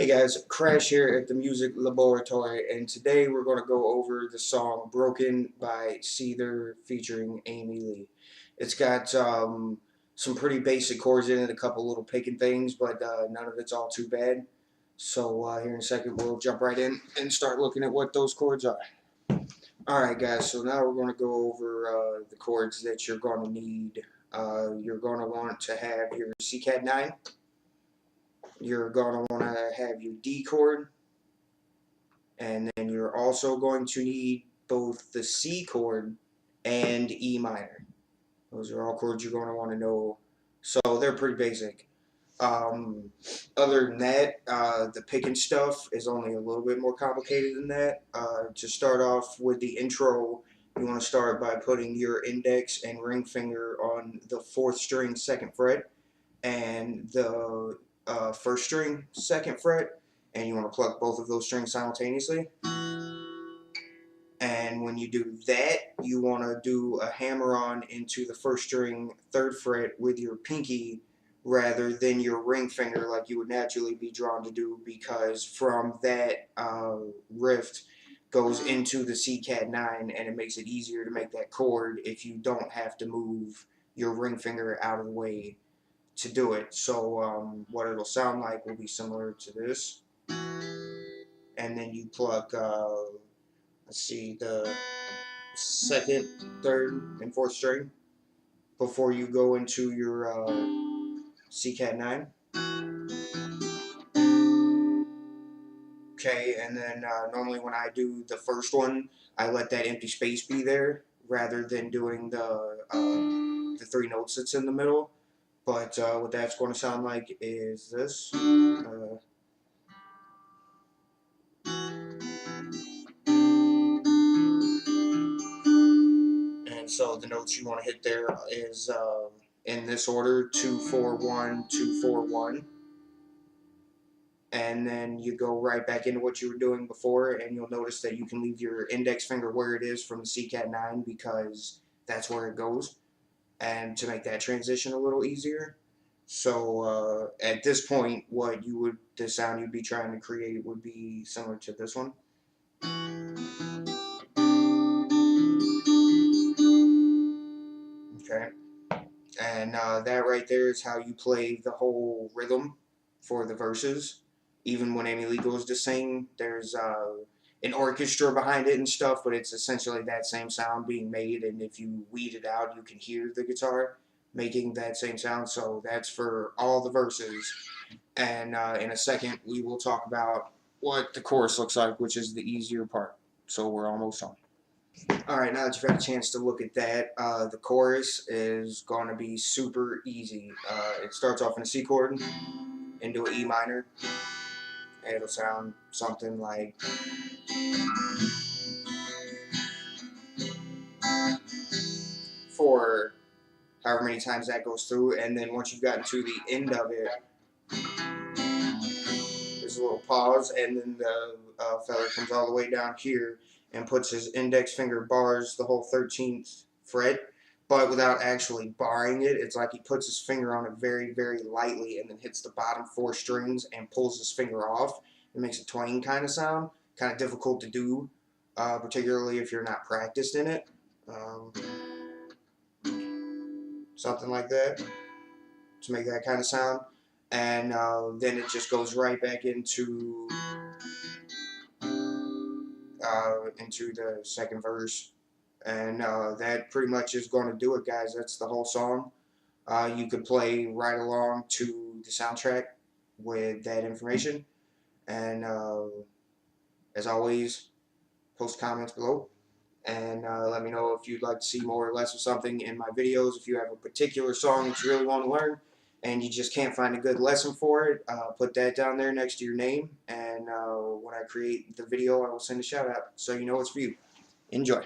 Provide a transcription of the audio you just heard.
Hey guys, Crash here at the Music Laboratory, and today we're going to go over the song Broken by Seether featuring Amy Lee. It's got some pretty basic chords in it, a couple little picking things, but none of it's all too bad. So here in a second we'll jump right in and start looking at what those chords are. Alright guys, so now we're going to go over the chords that you're going to need. You're going to want to have your C-Cat 9. You're going to want to have your D chord, and then you're also going to need both the C chord and E minor. Those are all chords you're going to want to know, so they're pretty basic. Other than that, the picking stuff is only a little bit more complicated than that. To start off with the intro, you want to start by putting your index and ring finger on the 4th string 2nd fret and the 1st string 2nd fret, and you want to pluck both of those strings simultaneously. And when you do that, you want to do a hammer on into the 1st string 3rd fret with your pinky rather than your ring finger like you would naturally be drawn to do, because from that rift goes into the C-Cat 9, and it makes it easier to make that chord if you don't have to move your ring finger out of the way to do it. So what it'll sound like will be similar to this, and then you pluck let's see, the 2nd, 3rd, and 4th string before you go into your C-Cat 9. Okay, and then normally when I do the first one, I let that empty space be there rather than doing the 3 notes that's in the middle. But what that's going to sound like is this. And so the notes you want to hit there is in this order: 2 4 1 2 4 1. And then you go right back into what you were doing before, and you'll notice that you can leave your index finger where it is from the C-Cat 9 because that's where it goes, and to make that transition a little easier. So at this point, the sound you'd be trying to create would be similar to this one. Okay, and that right there is how you play the whole rhythm for the verses. Even when Amy Lee goes to sing, there's an orchestra behind it and stuff, but it's essentially that same sound being made, and if you weed it out, you can hear the guitar making that same sound. So that's for all the verses. And in a second, we will talk about what the chorus looks like, which is the easier part. So we're almost on. Alright, now that you've had a chance to look at that, the chorus is going to be super easy. It starts off in a C chord into an E minor, and it'll sound something like for however many times that goes through, and then once you've gotten to the end of it, there's a little pause, and then the fella comes all the way down here and puts his index finger bars the whole 13th fret, but without actually barring it. It's like he puts his finger on it very, very lightly and then hits the bottom 4 strings and pulls his finger off. It makes a twang kind of sound, kind of difficult to do, particularly if you're not practiced in it. Something like that to make that kind of sound. And then it just goes right back into the 2nd verse, and that pretty much is going to do it, guys. That's the whole song. You could play right along to the soundtrack with that information, and as always, post comments below, and let me know if you'd like to see more or less of something in my videos. If you have a particular song that you really want to learn and you just can't find a good lesson for it, put that down there next to your name, and when I create the video, I will send a shout out so you know it's for you. Enjoy.